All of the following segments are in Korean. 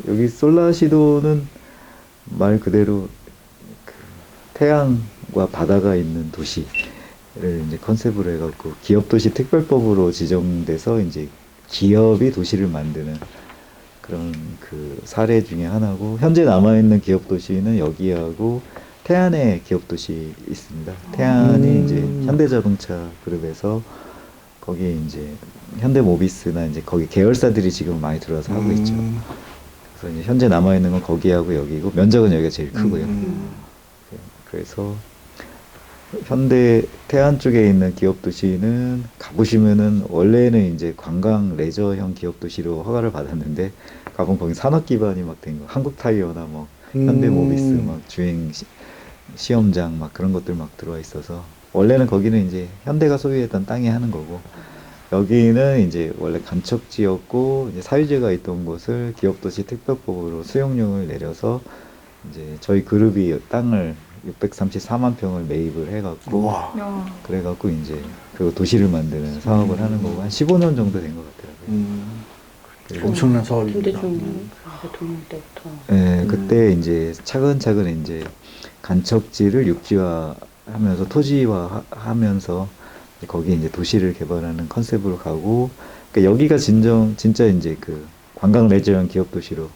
여기 솔라시도는 말 그대로 그 태양과 바다가 있는 도시를 이제 컨셉으로 해갖고 기업도시 특별법으로 지정돼서 이제 기업이 도시를 만드는 그런 그 사례 중에 하나고, 현재 남아있는 기업도시는 여기하고 태안에 기업도시 있습니다. 태안이 이제 현대자동차 그룹에서 거기에 이제 현대모비스나 이제 거기 계열사들이 지금 많이 들어와서 하고 있죠. 그래서 이제 현재 남아있는 건 거기하고 여기고, 면적은 여기가 제일 크고요. 그래서 현대 태안 쪽에 있는 기업도시는 가보시면은 원래는 이제 관광 레저형 기업도시로 허가를 받았는데, 가보면 거기 산업 기반이 막 된 거, 한국타이어나 뭐 현대모비스 막 주행 시험장 막 그런 것들 막 들어와 있어서, 원래는 거기는 이제 현대가 소유했던 땅에 하는 거고, 여기는 이제 원래 간척지였고 이제 사유지가 있던 곳을 기업도시 특별법으로 수용령을 내려서 이제 저희 그룹이 땅을 634만 평을 매입을 해갖고, 와. 그래갖고 이제 그 도시를 만드는 사업을 하는 거고, 한 15년 정도 된 것 같더라고요. 그래서 엄청난 사업입니다. 김대중 대통령 때부터. 예, 그때 이제 차근차근 이제 간척지를 육지화하면서 토지화하면서 거기에 이제 도시를 개발하는 컨셉으로 가고, 그러니까 여기가 진짜 이제 그 관광 레저형 기업 도시로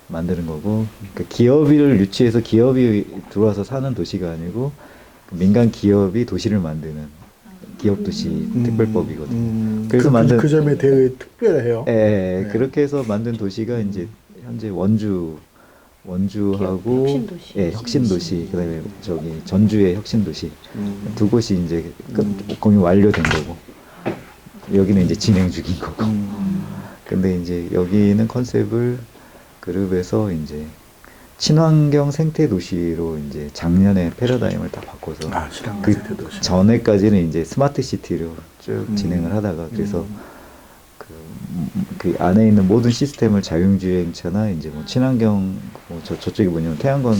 만드는 거고, 그러니까 기업을 유치해서 기업이 들어와서 사는 도시가 아니고 민간 기업이 도시를 만드는 기업 도시 특별법이거든요. 그래서 만든 그 점에 되게 특별해요. 예, 네. 그렇게 해서 만든 도시가 이제 현재 원주하고 혁신도시. 예, 혁신도시, 그다음에 저기 전주의 혁신도시, 두 곳이 이제 거의 완료된 거고, 여기는 이제 진행 중인 거고. 근데 이제 여기는 컨셉을 그룹에서 이제 친환경 생태 도시로 이제 작년에 패러다임을 다 바꿔서, 친환경 그 생태 도시. 전에까지는 이제 스마트 시티로 쭉 진행을 하다가, 그래서 그 안에 있는 모든 시스템을 자율주행차나 이제 뭐 친환경, 뭐 저쪽에 뭐냐면 태양광,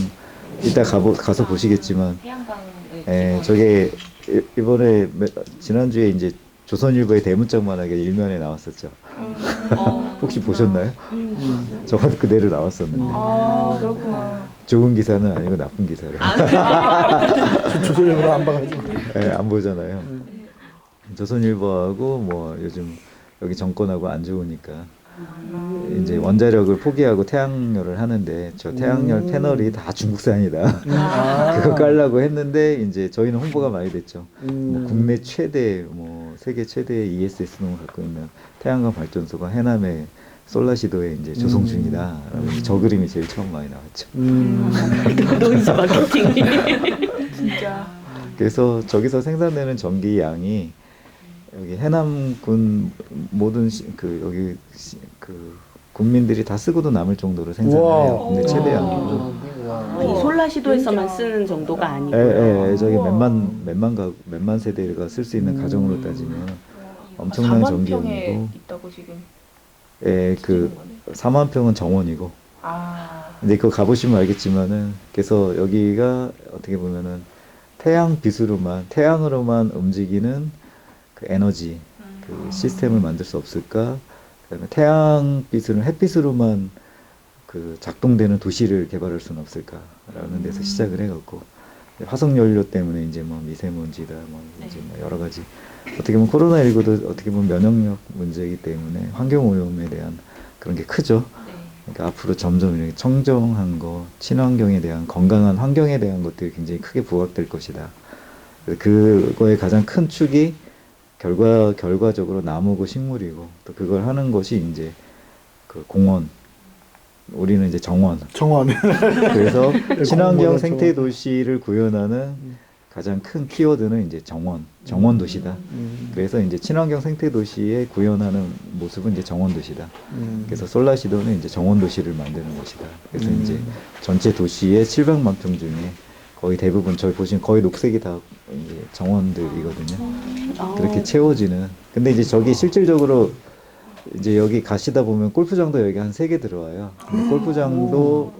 이따 가서 보시겠지만, 태양광을 저게 이번에 지난주에 이제 조선일보의 대문짝만하게 일면에 나왔었죠. 혹시 보셨나요? 저건 그대로 나왔었는데. 아, 그렇구나. 좋은 기사는 아니고 나쁜 기사로. 조선일보를 안 봐가지고. 안 보잖아요. 조선일보하고 뭐 요즘 여기 정권하고 안 좋으니까 이제 원자력을 포기하고 태양열을 하는데, 저 태양열 패널이 다 중국산이다. 그거 깔라고 했는데 이제 저희는 홍보가 많이 됐죠. 뭐 국내 최대, 뭐 세계 최대의 ESS농을 갖고 있는 태양광 발전소가 해남의 솔라시도에 이제 조성 중이다. 저 그림이 제일 처음 많이 나왔죠. 노이즈 마케팅이. 진짜. 그래서 저기서 생산되는 전기 양이 여기 해남군 모든 여기 그 군민들이 다 쓰고도 남을 정도로 생산을 해요. 국내 최대 양이고. 이 솔라시도에서만 쓰는 정도가 아니고. 저기 몇만 세대가 쓸 수 있는 가정으로 따지면 엄청난 4만 전기용이고. 평에 있다고 지금. 그 4만 평은 정원이고. 아. 근데 그거 가보시면 알겠지만은, 그래서 여기가 어떻게 보면은 태양으로만 움직이는 그 에너지, 그 시스템을 만들 수 없을까? 그다음에 햇빛으로만 그 작동되는 도시를 개발할 수는 없을까라는 데서 시작을 해갖고, 화석 연료 때문에 이제 뭐 미세먼지다, 뭐 이제 뭐 여러 가지, 어떻게 보면 코로나19도 어떻게 보면 면역력 문제이기 때문에 환경 오염에 대한 그런 게 크죠. 그러니까 앞으로 점점 이렇게 청정한 거, 친환경에 대한, 건강한 환경에 대한 것들이 굉장히 크게 부각될 것이다. 그거의 가장 큰 축이 결과적으로 나무고 식물이고, 또 그걸 하는 것이 이제 그 공원, 우리는 이제 정원. 그래서 친환경 생태 도시를 구현하는 가장 큰 키워드는 이제 정원 도시다. 그래서 이제 친환경 생태 도시에 구현하는 모습은 이제 정원 도시다. 그래서 솔라시도는 이제 정원 도시를 만드는 곳이다. 그래서 이제 전체 도시의 700만 평 중에 거의 대부분, 저희 보시면 거의 녹색이 다 이제 정원들이거든요. 그렇게 채워지는. 근데 이제 저기 실질적으로 이제 여기 가시다 보면 골프장도 여기 한 3개 들어와요. 근데 골프장도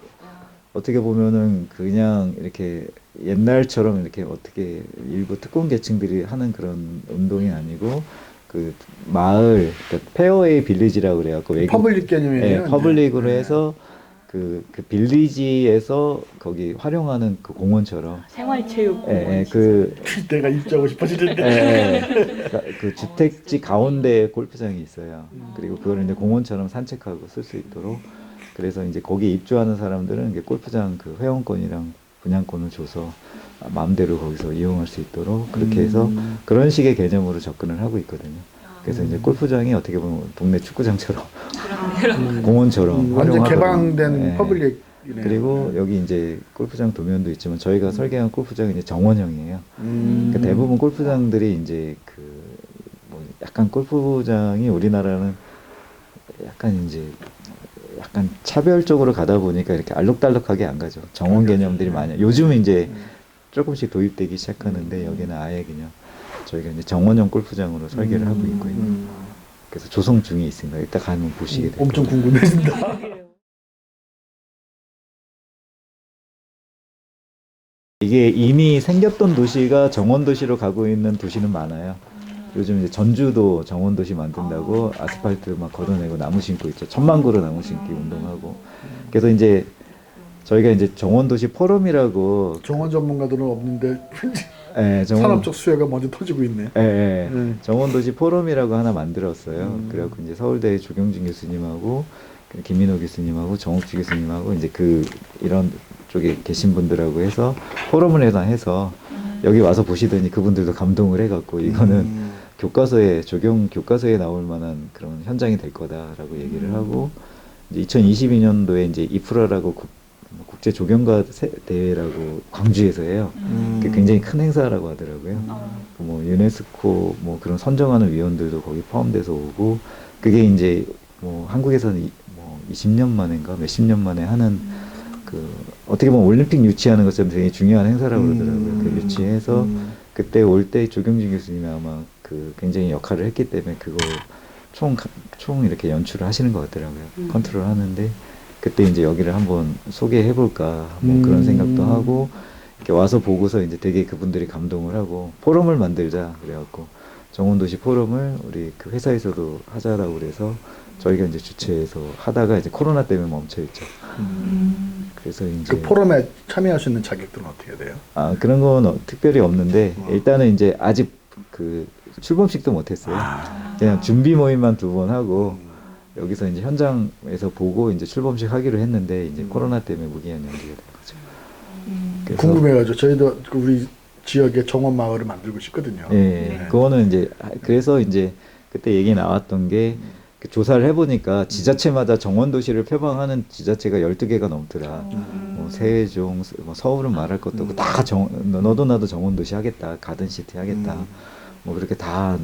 어떻게 보면은 그냥 이렇게 옛날처럼 이렇게 어떻게 일부 특권 계층들이 하는 그런 운동이 아니고, 그 마을, 그러니까 페어웨이 빌리지라고 그래갖고 퍼블릭 개념이에요. 퍼블릭으로 해서 그 빌리지에서 거기 활용하는 그 공원처럼 생활체육 예, 공원. 그 내가 입주하고 싶어지는데. 그 주택지 가운데에 골프장이 있어요. 그리고 그걸 이제 공원처럼 산책하고 쓸 수 있도록 그래서 이제 거기 입주하는 사람들은 이게 골프장 그 회원권이랑 분양권을 줘서 마음대로 거기서 이용할 수 있도록 그렇게 해서 그런 식의 개념으로 접근을 하고 있거든요. 그래서 이제 골프장이 어떻게 보면 동네 축구장처럼 공원처럼 완전 활용하거든요. 개방된 네. 퍼블릭. 그리고 여기 이제 골프장 도면도 있지만 저희가 설계한 골프장은 이제 정원형이에요. 그러니까 대부분 골프장들이 이제 그 뭐 약간 골프장이 우리나라는 약간 이제 약간 차별적으로 가다 보니까 이렇게 알록달록하게 안 가죠. 정원 개념들이 많이. 요즘 이제 조금씩 도입되기 시작하는데 여기는 아예 그냥 저희가 이제 정원형 골프장으로 설계를 하고 있고요. 그래서 조성 중에 있습니다. 이따 가면 보시게 돼요. 엄청 궁금해진다. 이게 이미 생겼던 도시가 정원 도시로 가고 있는 도시는 많아요. 요즘 이제 전주도 정원 도시 만든다고 아스팔트 막 걷어내고 나무 심고 있죠. 1000만 그루 나무 심기 운동하고. 그래서 이제 저희가 이제 정원 도시 포럼이라고 정원 전문가들은 없는데 예, 산업적 수요가 먼저 터지고 있네. 예, 예. 네. 정원 도시 포럼이라고 하나 만들었어요. 그래갖고 이제 서울대 조경준 교수님하고 김민호 교수님하고 정욱주 교수님하고 이제 그 이런 쪽에 계신 분들하고 해서 포럼을 해서 여기 와서 보시더니 그분들도 감동을 해갖고 이거는 교과서에 조경 교과서에 나올 만한 그런 현장이 될 거다라고 얘기를 하고 이제 2022년도에 이제 이프라라고 국제 조경가 대회라고 광주에서 해요. 그게 굉장히 큰 행사라고 하더라고요. 뭐 유네스코 뭐 그런 선정하는 위원들도 거기 포함돼서 오고 그게 이제 뭐 한국에서는 뭐 20년 만인가 몇십 년 만에 하는 그 어떻게 보면 올림픽 유치하는 것처럼 되게 중요한 행사라고 그러더라고요. 그 유치해서 그때 올 때 조경진 교수님이 아마 그 굉장히 역할을 했기 때문에 그거 총 이렇게 연출을 하시는 것 같더라고요. 컨트롤 하는데 그때 이제 여기를 한번 소개해 볼까 뭐 그런 생각도 하고 이렇게 와서 보고서 이제 되게 그분들이 감동을 하고 포럼을 만들자 그래갖고 정원도시 포럼을 우리 그 회사에서도 하자라고 그래서 저희가 이제 주최해서 하다가 이제 코로나 때문에 멈춰 있죠. 그래서 이제 그 포럼에 참여할 수 있는 자격들은 어떻게 돼요? 아 그런 건 특별히 없는데 일단은 이제 아직 그 출범식도 못했어요. 그냥 준비 모임만 2번 하고 여기서 이제 현장에서 보고 이제 출범식 하기로 했는데 이제 코로나 때문에 무기한 연기가 된 거죠. 그래서 궁금해가지고 저희도 그 우리 지역에 정원 마을을 만들고 싶거든요. 예, 네. 그거는 이제 그래서 이제 그때 얘기 나왔던 게 그 조사를 해보니까 지자체마다 정원 도시를 표방하는 지자체가 12개가 넘더라. 뭐 세종, 뭐 서울은 말할 것도 없고 다 너도 나도 정원 도시 하겠다, 가든 시티 하겠다. 뭐 그렇게 다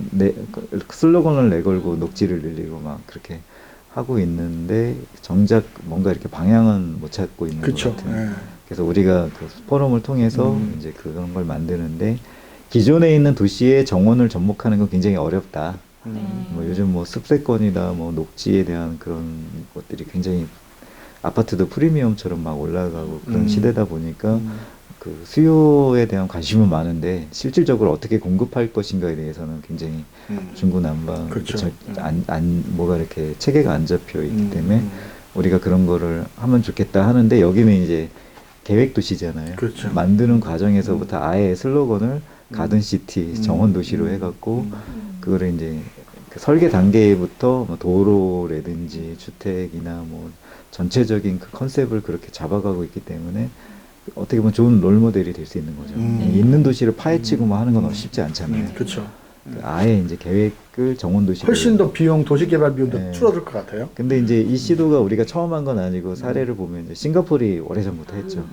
슬로건을 내걸고 녹지를 늘리고 막 그렇게 하고 있는데 정작 뭔가 이렇게 방향은 못 찾고 있는 그쵸. 것 같아요. 네. 그래서 우리가 그 포럼을 통해서 이제 그런 걸 만드는데 기존에 있는 도시의 정원을 접목하는 건 굉장히 어렵다. 뭐 요즘 뭐 습세권이나 뭐 녹지에 대한 그런 것들이 굉장히 아파트도 프리미엄처럼 막 올라가고 그런 시대다 보니까 그 수요에 대한 관심은 많은데 실질적으로 어떻게 공급할 것인가에 대해서는 굉장히 중구난방 그렇죠. 뭐가 이렇게 체계가 안 잡혀 있기 때문에 우리가 그런 거를 하면 좋겠다 하는데 여기는 이제 계획 도시잖아요. 그렇죠. 만드는 과정에서부터 아예 슬로건을 가든 시티 정원 도시로 해갖고 그거를 이제 그 설계 단계부터 뭐 도로라든지 주택이나 뭐 전체적인 그 컨셉을 그렇게 잡아가고 있기 때문에 어떻게 보면 좋은 롤 모델이 될 수 있는 거죠. 있는 도시를 파헤치고 뭐 하는 건 쉽지 않잖아요. 그렇죠. 아예 이제 계획을 정원 도시로 훨씬 더 비용, 도시개발 비용도 네. 줄어들 것 같아요. 근데 이제 이 시도가 우리가 처음 한 건 아니고 사례를 보면 이제 싱가포르이 오래전부터 했죠.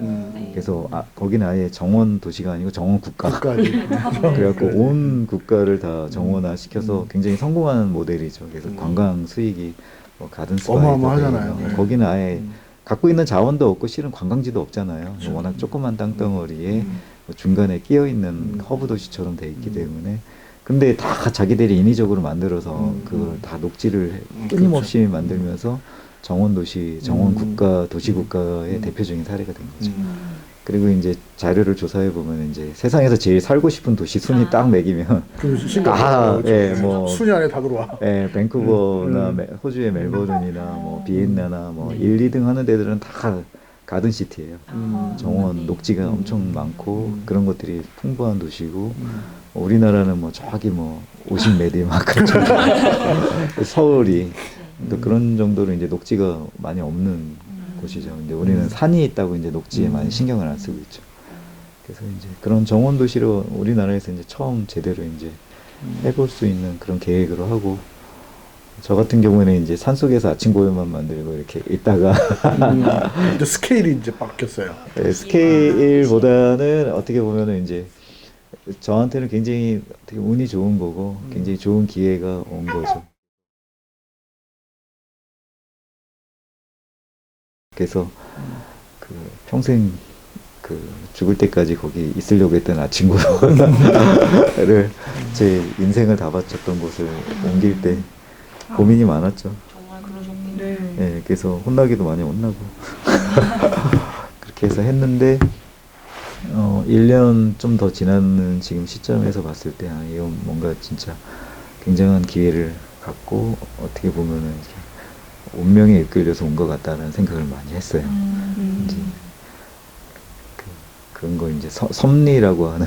그래서 거기는 아예 정원 도시가 아니고 정원 국가. 국가지. 그래갖고 온 국가를 다 정원화 시켜서 굉장히 성공하는 모델이죠. 그래서 관광 수익이 뭐 가든스바이도 어마어마하잖아요. 되고, 네. 거기는 아예 갖고 있는 자원도 없고 실은 관광지도 없잖아요. 워낙 조그만 땅덩어리에 뭐 중간에 끼어 있는 허브 도시처럼 돼 있기 때문에. 근데 다 자기들이 인위적으로 만들어서 그걸 다 녹지를 끊임없이 만들면서 정원 도시, 정원 국가, 도시 국가의 대표적인 사례가 된 거죠. 그리고 이제 자료를 조사해 보면 이제 세상에서 제일 살고 싶은 도시 순위 딱 매기면 그 싱가포르 예, 뭐 순위 안에 다 들어와. 예, 밴쿠버나 호주의 멜버른이나 뭐 비엔나나 뭐 1, 2등 하는 데들은 다 가든 시티예요. 정원, 녹지가 엄청 많고 그런 것들이 풍부한 도시고 우리나라는 뭐 저기 뭐 50메디 막 서울이 또 그런 정도로 이제 녹지가 많이 없는 곳이죠. 근데 우리는 산이 있다고 이제 녹지에 많이 신경을 안 쓰고 있죠. 그래서 이제 그런 정원 도시로 우리나라에서 이제 처음 제대로 이제 해볼 수 있는 그런 계획으로 하고 저 같은 경우에는 이제 산속에서 아침고요만 만들고 이렇게 있다가 이제 스케일이 이제 바뀌었어요. 스케일보다는 어떻게 보면은 이제 저한테는 굉장히 되게 운이 좋은 거고 굉장히 좋은 기회가 온 거죠. 그래서 그 평생 그 죽을 때까지 거기 있으려고 했던 아침고요를 제 인생을 다 바쳤던 곳을 옮길 때 고민이 많았죠. 정말 그러셨군요. 예, 그래서 혼나기도 많이 혼나고 그렇게 해서 했는데 1년 좀 더 지나는 지금 시점에서 봤을 때 이건 뭔가 진짜 굉장한 기회를 갖고 어떻게 보면은 이렇게 운명에 이끌려서 온 것 같다는 생각을 많이 했어요. 이제 그런 걸 이제 섭리라고 하는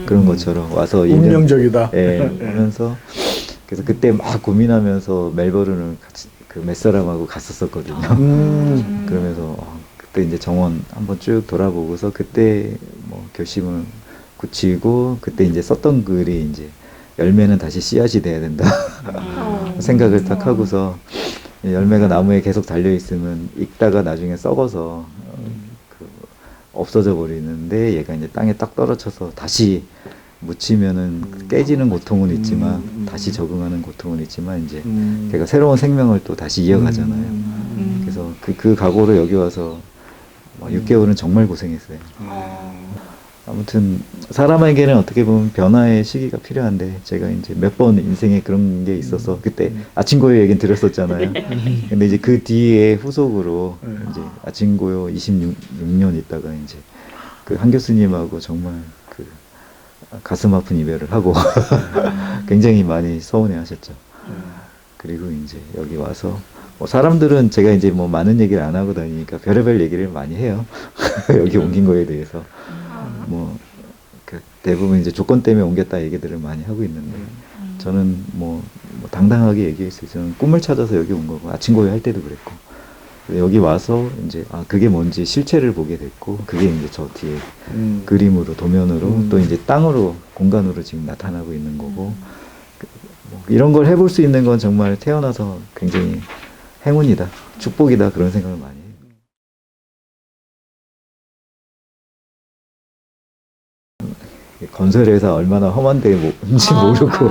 그런 것처럼 와서 2년 운명적이다. 하면서 그래서 그때 막 고민하면서 멜버른을 같이 그 몇 사람하고 갔었었거든요. 그러면서 그때 이제 정원 한번 쭉 돌아보고서 그때 뭐 결심을 굳히고 그때 이제 썼던 글이 이제 열매는 다시 씨앗이 돼야 된다 생각을 딱 하고서 열매가 나무에 계속 달려 있으면 익다가 나중에 썩어서 그 없어져 버리는데 얘가 이제 땅에 딱 떨어져서 다시 묻히면은 깨지는 고통은 있지만 다시 적응하는 고통은 있지만 이제 걔가 새로운 생명을 또 다시 이어가잖아요. 그래서 그 각오로 여기 와서 6개월은 정말 고생했어요. 아무튼 사람에게는 어떻게 보면 변화의 시기가 필요한데 제가 이제 몇 번 인생에 그런 게 있어서 그때 아침고요 얘기는 들었었잖아요. 근데 이제 그 뒤에 후속으로 이제 아침고요 26년 있다가 이제 그 한 교수님하고 정말 그 가슴 아픈 이별을 하고 굉장히 많이 서운해 하셨죠. 그리고 이제 여기 와서 뭐 사람들은 제가 이제 뭐 많은 얘기를 안 하고 다니니까 별의별 얘기를 많이 해요. 여기 옮긴 거에 대해서. 뭐, 그 대부분 이제 조건 때문에 옮겼다 얘기들을 많이 하고 있는데, 저는 뭐 당당하게 얘기할 수 있어요. 저는 꿈을 찾아서 여기 온 거고, 아침고요 할 때도 그랬고, 여기 와서 이제, 그게 뭔지 실체를 보게 됐고, 그게 이제 저 뒤에 그림으로, 도면으로, 또 이제 땅으로, 공간으로 지금 나타나고 있는 거고, 뭐 이런 걸 해볼 수 있는 건 정말 태어나서 굉장히 행운이다, 축복이다, 그런 생각을 많이 해요. 건설회사 얼마나 험한 데인지 모르고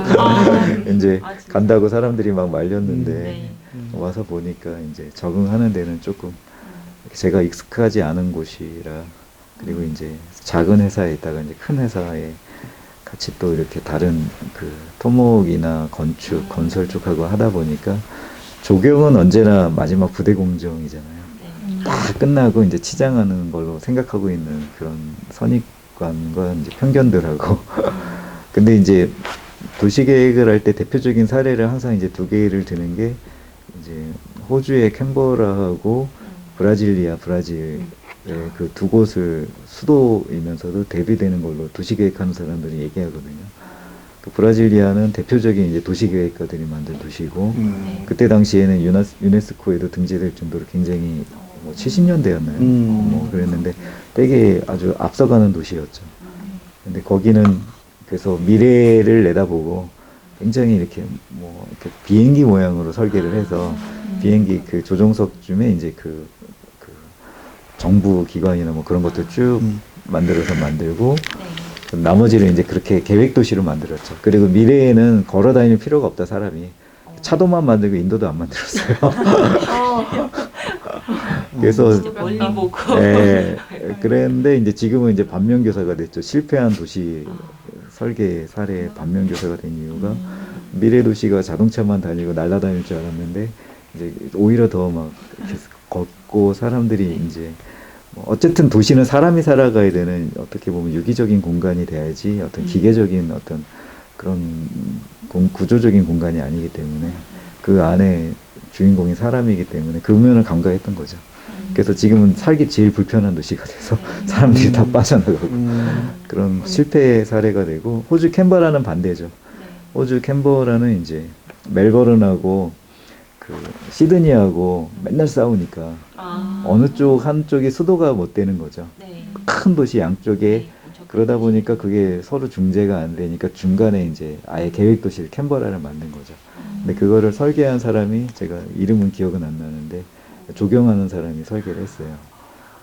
이제 간다고 사람들이 막 말렸는데 와서 보니까 이제 적응하는 데는 조금 제가 익숙하지 않은 곳이라 그리고 이제 작은 회사에 있다가 이제 큰 회사에 같이 또 이렇게 다른 그 토목이나 건축, 건설 쪽하고 하다 보니까 조경은 언제나 마지막 부대 공정이잖아요. 딱 끝나고 이제 치장하는 걸로 생각하고 있는 그런 선입관과 이제 편견들하고 근데 이제 도시계획을 할 때 대표적인 사례를 항상 이제 두 개를 드는 게 이제 호주의 캔버라하고 브라질의 그 두 곳을 수도이면서도 대비되는 걸로 도시계획하는 사람들이 얘기하거든요. 그 브라질리아는 대표적인 이제 도시계획가들이 만든 도시고 그때 당시에는 유네스코에도 등재될 정도로 굉장히 뭐 70년대였나요? 뭐 그랬는데 되게 아주 앞서가는 도시였죠. 근데 거기는 그래서 미래를 내다보고 굉장히 이렇게 뭐 이렇게 비행기 모양으로 설계를 해서 비행기 그 조종석쯤에 이제 그 정부 기관이나 뭐 그런 것들 쭉 만들어서 만들고 나머지를 이제 그렇게 계획 도시로 만들었죠. 그리고 미래에는 걸어 다닐 필요가 없다 사람이 차도만 만들고 인도도 안 만들었어요. 그래서 멀리 보고. 네, 그랬는데 이제 지금은 이제 반면교사가 됐죠. 실패한 도시 설계 사례 반면교사가 된 이유가 미래 도시가 자동차만 다니고 날아다닐 줄 알았는데 이제 오히려 더 막 걷고 사람들이 이제 뭐 어쨌든 도시는 사람이 살아가야 되는 어떻게 보면 유기적인 공간이 돼야지 어떤 기계적인 어떤 그런 구조적인 공간이 아니기 때문에 그 안에 주인공이 사람이기 때문에 그 면을 간과했던 거죠. 그래서 지금은 살기 제일 불편한 도시가 돼서 사람들이 다 빠져나가고 그런 실패의 사례가 되고 호주 캔버라는 반대죠. 호주 캔버라는 이제 멜버른하고 그 시드니하고 맨날 싸우니까 어느 쪽 한쪽이 수도가 못 되는 거죠. 네. 큰 도시 양쪽에 그러다 보니까 그게 서로 중재가 안 되니까 중간에 이제 아예 계획 도시를 캔버라를 만든 거죠. 근데 그거를 설계한 사람이 제가 이름은 기억은 안 나는데 조경하는 사람이 설계를 했어요.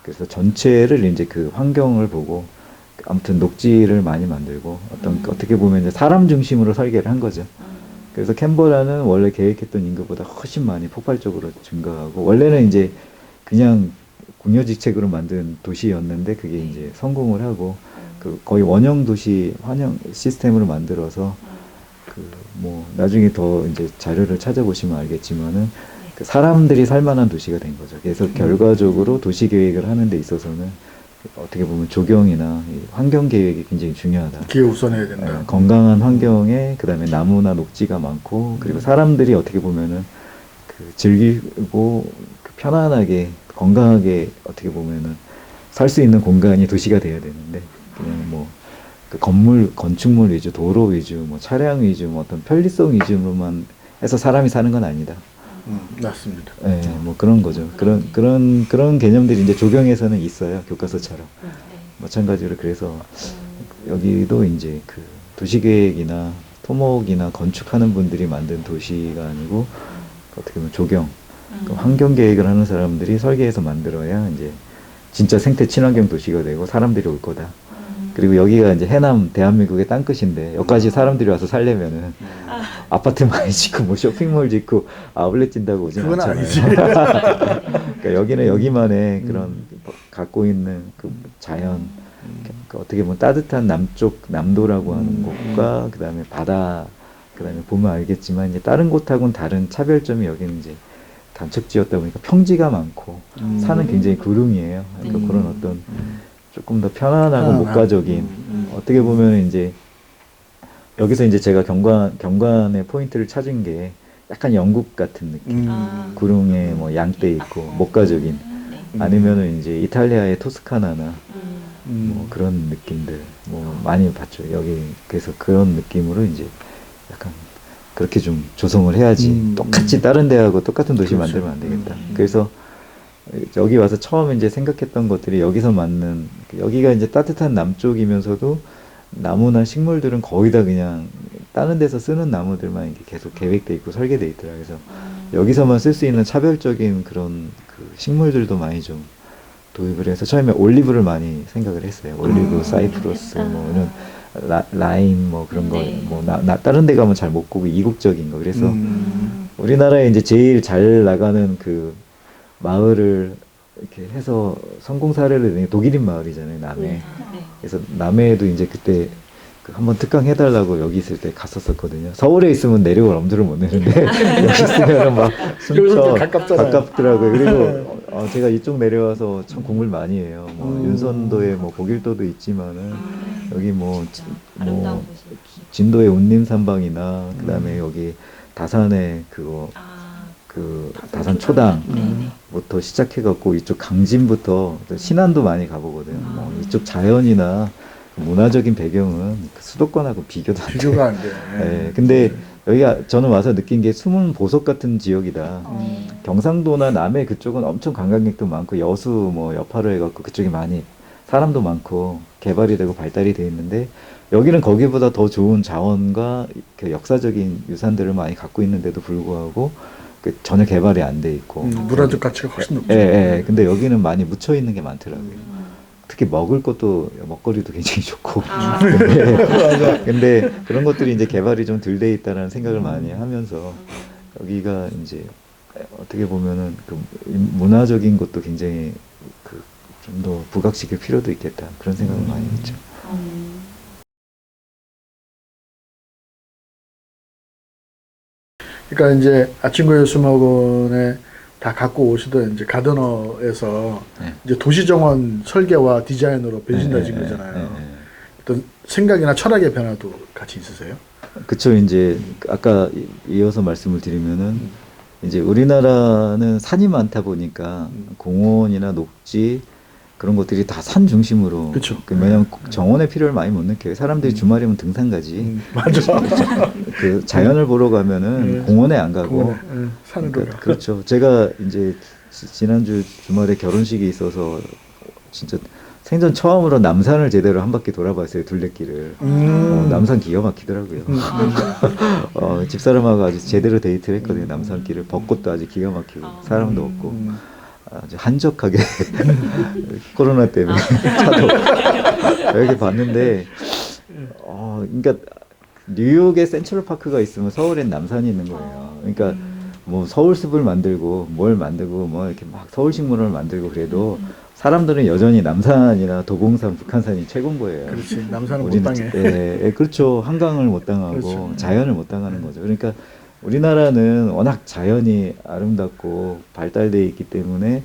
그래서 전체를 이제 그 환경을 보고 아무튼 녹지를 많이 만들고 어떻게 보면 이제 사람 중심으로 설계를 한 거죠. 그래서 캔버라는 원래 계획했던 인구보다 훨씬 많이 폭발적으로 증가하고 원래는 이제 그냥 궁여지책으로 만든 도시였는데 그게 이제 성공을 하고 그 거의 원형 도시 환영 시스템으로 만들어서 그 뭐 나중에 더 이제 자료를 찾아보시면 알겠지만은 그 사람들이 살만한 도시가 된 거죠. 그래서 결과적으로 도시 계획을 하는 데 있어서는 어떻게 보면 조경이나 이 환경 계획이 굉장히 중요하다. 기회 우선해야 된다. 건강한 환경에 그다음에 나무나 녹지가 많고 그리고 사람들이 어떻게 보면은 그 즐기고 그 편안하게 건강하게 어떻게 보면은 살 수 있는 공간이 도시가 돼야 되는데 그냥 뭐 그 건물 건축물 위주, 도로 위주, 뭐 차량 위주, 뭐 어떤 편리성 위주로만 해서 사람이 사는 건 아니다. 맞습니다. 네, 뭐 그런 거죠. 그런 개념들이 이제 조경에서는 있어요. 교과서처럼. 마찬가지로 그래서 여기도 이제 그 도시계획이나 토목이나 건축하는 분들이 만든 도시가 아니고 어떻게 보면 조경, 그 환경 계획을 하는 사람들이 설계해서 만들어야 이제 진짜 생태 친환경 도시가 되고 사람들이 올 거다. 그리고 여기가 이제 해남 대한민국의 땅끝인데 여기까지 사람들이 와서 살려면은 아파트 많이 짓고 뭐 쇼핑몰 짓고 아울렛 짓다고 오진 그건 않잖아요. 아니지. 그러니까 여기는 여기만의 그런 갖고 있는 그 자연, 그 어떻게 보면 따뜻한 남쪽 남도라고 하는 곳과 그다음에 바다, 그다음에 보면 알겠지만 이제 다른 곳하고는 다른 차별점이 여기는 이제 단척지였다 보니까 평지가 많고 산은 굉장히 구름이에요. 그러니까 그런 어떤 조금 더 편안하고 목가적인 어떻게 보면 이제 여기서 이제 제가 경관의 포인트를 찾은 게 약간 영국 같은 느낌. 구름에 뭐 양떼 있고 목가적인 아니면은 이제 이탈리아의 토스카나나 뭐 그런 느낌들 뭐 많이 봤죠. 여기 그래서 그런 느낌으로 이제 약간 그렇게 좀 조성을 해야지 똑같이 다른 데하고 똑같은 도시 그렇죠. 만들면 안 되겠다. 그래서 여기 와서 처음 이제 생각했던 것들이 여기서 맞는 여기가 이제 따뜻한 남쪽이면서도 나무나 식물들은 거의 다 그냥 다른 데서 쓰는 나무들만 이렇게 계속 계획돼 있고 설계돼 있더라. 그래서 여기서만 쓸 수 있는 차별적인 그런 그 식물들도 많이 좀 도입을 해서 처음에 올리브를 많이 생각을 했어요. 올리브, 사이프러스, 뭐 이런 라임 뭐 그런 거, 뭐 다른 데 가면 잘 못 보고 이국적인 거. 그래서 우리나라에 이제 제일 잘 나가는 그 마을을 이렇게 해서 성공 사례를 낸 독일인 마을이잖아요, 남해. 그래서 남해에도 이제 그때 그 한번 특강 해달라고 여기 있을 때 갔었거든요. 서울에 있으면 내려올 엄두를 못 내는데 여기 있으면 막 여기서 순천 가깝잖아요. 가깝더라고요. 그리고 제가 이쪽 내려와서 참 공부를 많이 해요. 뭐 윤선도에 뭐 고길도도 있지만은 여기 뭐 진도의 운림산방이나 그다음에 여기 다산에 그거 그 다산 초당부터 시작해갖고 이쪽 강진부터 신안도 많이 가보거든요. 뭐 이쪽 자연이나 문화적인 배경은 그 수도권하고 비교도 안 돼요. 비교가 안 돼. 네, 근데 여기가 저는 와서 느낀 게 숨은 보석 같은 지역이다. 경상도나 남해 그쪽은 엄청 관광객도 많고 여수 뭐 여파로 해갖고 그쪽이 많이 사람도 많고 개발이 되고 발달이 돼 있는데 여기는 거기보다 더 좋은 자원과 그 역사적인 유산들을 많이 갖고 있는데도 불구하고 그 전혀 개발이 안 돼 있고 문화적 가치가 훨씬 높죠. 예. 근데 여기는 많이 묻혀 있는 게 많더라고요. 특히 먹을 것도 먹거리도 굉장히 좋고 근데 그런 것들이 이제 개발이 좀 덜 돼 있다라는 생각을 많이 하면서 여기가 이제 어떻게 보면은 그 문화적인 것도 굉장히 그 좀 더 부각시킬 필요도 있겠다 그런 생각을 많이 했죠. 그러니까 이제 아침고 예술학원의 다 갖고 오시던 이제 가드너에서 네. 이제 도시정원 설계와 디자인으로 변신되신 네, 거잖아요. 네, 네. 어떤 생각이나 철학의 변화도 같이 있으세요? 그쵸. 이제 아까 이어서 말씀을 드리면은 이제 우리나라는 산이 많다 보니까 공원이나 녹지 그런 것들이 다 산 중심으로. 그쵸. 왜냐면 정원의 필요를 많이 못 느껴요. 사람들이 주말이면 등산 가지. 맞아. 그 자연을 보러 가면은 공원에 안 가고. 산으로 그러니까 가. 그렇죠. 제가 이제 지난주 주말에 결혼식이 있어서 진짜 생전 처음으로 남산을 제대로 한 바퀴 돌아봤어요. 둘레길을. 남산 기가 막히더라고요. 집사람하고 아주 제대로 데이트를 했거든요. 남산길을. 벚꽃도 아주 기가 막히고 사람도 없고 아주 한적하게 코로나 때문에 차도 없고 이렇게 봤는데 그러니까 뉴욕에 센트럴 파크가 있으면 서울엔 남산이 있는 거예요. 그러니까 뭐 서울숲을 만들고 뭘 만들고 뭐 이렇게 막 서울식물원을 만들고 그래도 사람들은 여전히 남산이나 도봉산, 북한산이 최고인 거예요. 그렇지. 남산은 못 우리는 당해. 예, 그렇죠. 한강을 못 당하고 그렇죠. 자연을 못 당하는 거죠. 그러니까 우리나라는 워낙 자연이 아름답고 발달되어 있기 때문에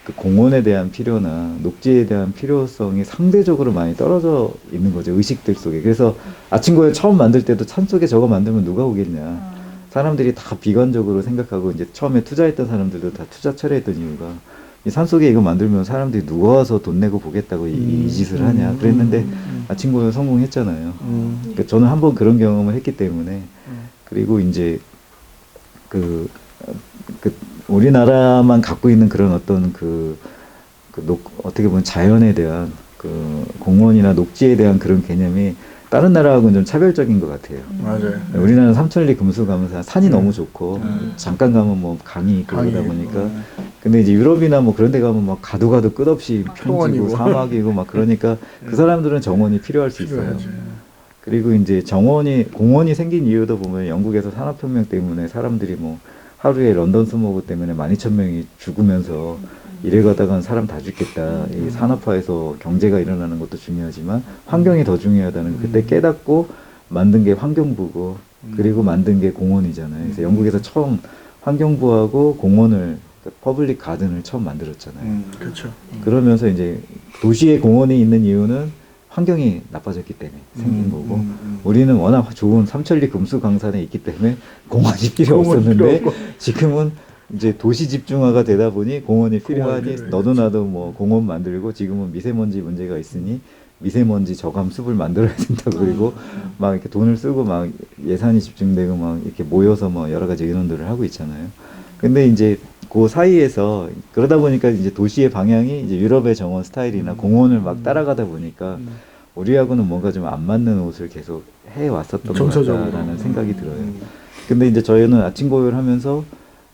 그 공원에 대한 필요나 녹지에 대한 필요성이 상대적으로 많이 떨어져 있는 거죠. 의식들 속에. 그래서 아침고요 처음 만들 때도 산속에 저거 만들면 누가 오겠냐. 사람들이 다 비관적으로 생각하고 이제 처음에 투자했던 사람들도 다 투자 철회했던 이유가 이 산속에 이거 만들면 사람들이 누가 와서 돈 내고 보겠다고 이 짓을 하냐 그랬는데 아침고요 성공했잖아요. 그러니까 저는 한번 그런 경험을 했기 때문에 그리고 이제 우리나라만 갖고 있는 그런 어떤 어떻게 보면 자연에 대한 공원이나 녹지에 대한 그런 개념이 다른 나라하고는 좀 차별적인 것 같아요. 맞아요. 우리나라는 삼천리 금수가면서 산이 너무 좋고 잠깐 가면 뭐 강이 있고 그러다 보니까 근데 이제 유럽이나 뭐 그런 데 가면 막 가도 끝없이 평지고 평원이고. 사막이고 막 그러니까 그 사람들은 정원이 필요할 수 있어요. 필요하지. 그리고 이제 공원이 생긴 이유도 보면 영국에서 산업혁명 때문에 사람들이 뭐 하루에 런던 스모그 때문에 12,000명이 죽으면서 이래 가다간 사람 다 죽겠다. 이 산업화해서 경제가 일어나는 것도 중요하지만 환경이 더 중요하다는 걸 그때 깨닫고 만든 게 환경부고 그리고 만든 게 공원이잖아요. 그래서 영국에서 처음 환경부하고 공원을 퍼블릭 가든을 처음 만들었잖아요. 그렇죠. 그러면서 이제 도시에 공원이 있는 이유는 환경이 나빠졌기 때문에 생긴 거고 우리는 워낙 좋은 삼천리 금수강산에 있기 때문에 공원이 필요 없었는데 지금은 이제 도시 집중화가 되다 보니 공원이 필요하니 너도 나도 뭐 공원 만들고 지금은 미세먼지 문제가 있으니 미세먼지 저감 숲을 만들어야 된다고 그리고 막 이렇게 돈을 쓰고 막 예산이 집중되고 막 이렇게 모여서 뭐 여러 가지 의논들을 하고 있잖아요. 근데 이제 그 사이에서 그러다 보니까 이제 도시의 방향이 이제 유럽의 정원 스타일이나 공원을 막 따라가다 보니까 우리하고는 뭔가 좀 안 맞는 옷을 계속 해 왔었던 것 같다라는 생각이 들어요. 근데 이제 저희는 아침고요를 하면서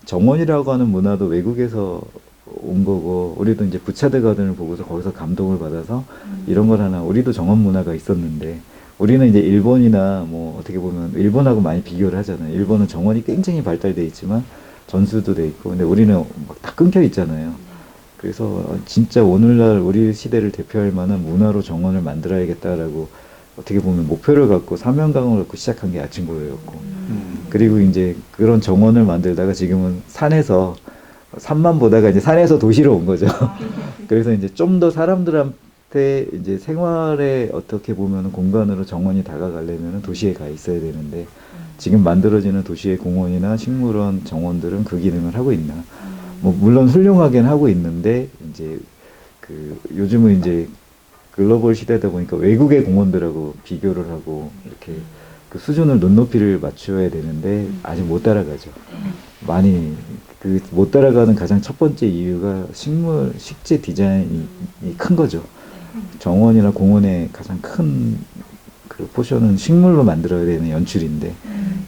정원이라고 하는 문화도 외국에서 온 거고 우리도 이제 부차드 가든을 보고서 거기서 감동을 받아서 이런 걸 하나 우리도 정원 문화가 있었는데 우리는 이제 일본이나 뭐 어떻게 보면 일본하고 많이 비교를 하잖아요. 일본은 정원이 굉장히 발달돼 있지만 전수도 돼 있고 근데 우리는 막 다 끊겨 있잖아요. 그래서 진짜 오늘날 우리 시대를 대표할 만한 문화로 정원을 만들어야겠다라고 어떻게 보면 목표를 갖고 사명감을 갖고 시작한 게 아침고요였고 그리고 이제 그런 정원을 만들다가 지금은 산만 보다가 이제 산에서 도시로 온 거죠. 그래서 이제 좀 더 사람들한테 이제 생활에 어떻게 보면 공간으로 정원이 다가가려면 도시에 가 있어야 되는데 지금 만들어지는 도시의 공원이나 식물원, 정원들은 그 기능을 하고 있나? 뭐 물론 훌륭하긴 하고 있는데 이제 요즘은 이제 글로벌 시대다 보니까 외국의 공원들하고 비교를 하고 이렇게 그 수준을 눈높이를 맞춰야 되는데 아직 못 따라가죠. 많이 못 따라가는 가장 첫 번째 이유가 식재 디자인이 큰 거죠. 정원이나 공원의 가장 큰 그 포션은 식물로 만들어야 되는 연출인데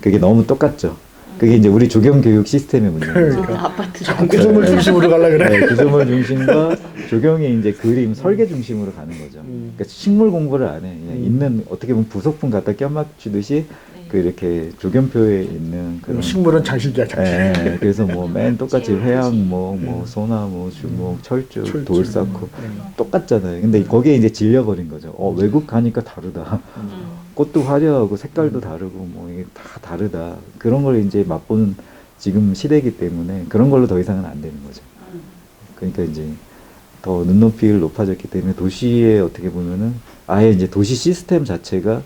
그게 너무 똑같죠. 그게 이제 우리 조경 교육 시스템의 문제죠. 아파트 구조물 중심으로 가려 그래. 네, 구조물 중심과 조경의 이제 그림, 설계 중심으로 가는 거죠. 그러니까 식물 공부를 안 해. 그냥 있는 어떻게 보면 부속품 갖다 껴맞추듯이 그 이렇게 조경표에 있는 그런 식물은 장식이야, 장식. 예, 그래서 뭐 맨 똑같이 회양목, 소나무, 주목, 철쭉, 돌쌓고 똑같잖아요. 근데 거기에 이제 질려버린 거죠. 외국 가니까 다르다. 꽃도 화려하고 색깔도 다르고 뭐 이게 다 다르다. 그런 걸 이제 맛보는 지금 시대이기 때문에 그런 걸로 더 이상은 안 되는 거죠. 그러니까 이제 더 눈높이를 높아졌기 때문에 도시에 어떻게 보면은 아예 이제 도시 시스템 자체가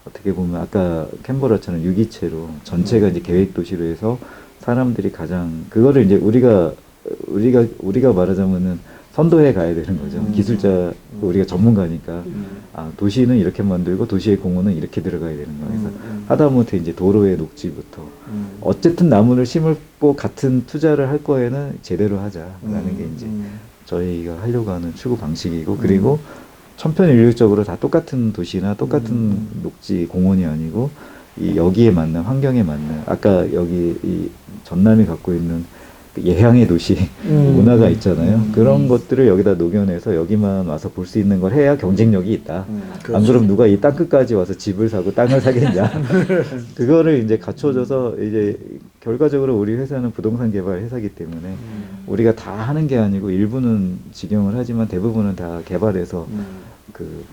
어떻게 보면 아까 캔버라처럼 유기체로 전체가 이제 계획 도시로 해서 사람들이 가장 그거를 이제 우리가 말하자면은 선도해 가야 되는 거죠. 기술자 우리가 전문가니까 아 도시는 이렇게 만들고 도시의 공원은 이렇게 들어가야 되는 거예요. 그래서 하다못해 이제 도로의 녹지부터 어쨌든 나무를 심고 같은 투자를 할 거에는 제대로 하자라는 게 이제 저희가 하려고 하는 추구 방식이고 그리고 천편일률적으로 다 똑같은 도시나 똑같은 녹지 공원이 아니고 이 여기에 맞는 환경에 맞는 아까 여기 이 전남이 갖고 있는 그 예향의 도시 문화가 있잖아요. 그런 것들을 여기다 녹여내서 여기만 와서 볼 수 있는 걸 해야 경쟁력이 있다. 안 그럼 누가 이 땅 끝까지 와서 집을 사고 땅을 사겠냐. 그거를 이제 갖춰줘서 이제 결과적으로 우리 회사는 부동산 개발 회사이기 때문에 우리가 다 하는 게 아니고 일부는 직영을 하지만 대부분은 다 개발해서 그